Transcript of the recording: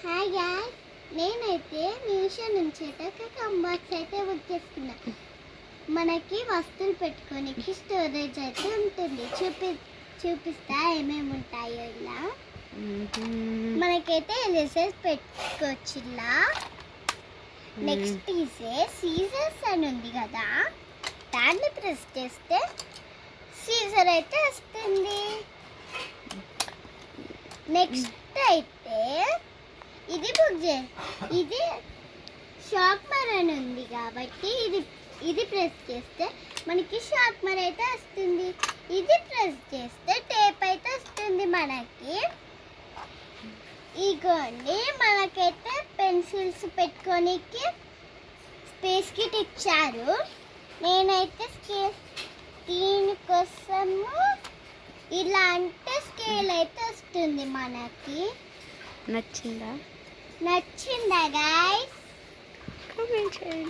Hi guys, నేనైతే మీషో నుంచి ఒక కంబాక్స్ అయితే బుక్ చేసుకున్నా. మనకి వస్తువులు పెట్టుకోనికి స్టోరేజ్ అయితే ఉంటుంది. చూపిస్తా ఏమేమి ఉంటాయో. ఇలా మనకైతే ఎరేజర్స్ పెట్టుకోవచ్చు. ఇలా నెక్స్ట్ సీజర్స్ అని ఉంది కదా, దాన్ని ప్రెస్ చేస్తే సీజర్ అయితే వస్తుంది. నెక్స్ట్ అయితే ఇది ఇది షార్ప్నర్ అని ఉంది కాబట్టి ఇది ప్రెస్ చేస్తే మనకి షార్ప్నర్ అయితే వస్తుంది. ఇది ప్రెస్ చేస్తే టేప్ అయితే వస్తుంది మనకి. ఇగోండి, మనకైతే పెన్సిల్స్ పెట్టుకోనికి స్పేస్ కిట్ ఇచ్చారు. నేనైతే దీనికోసము ఇలాంటి స్కేల్ అయితే వస్తుంది మనకి. నచ్చిందా గాయ్స్? కామెంట్ చేయండి.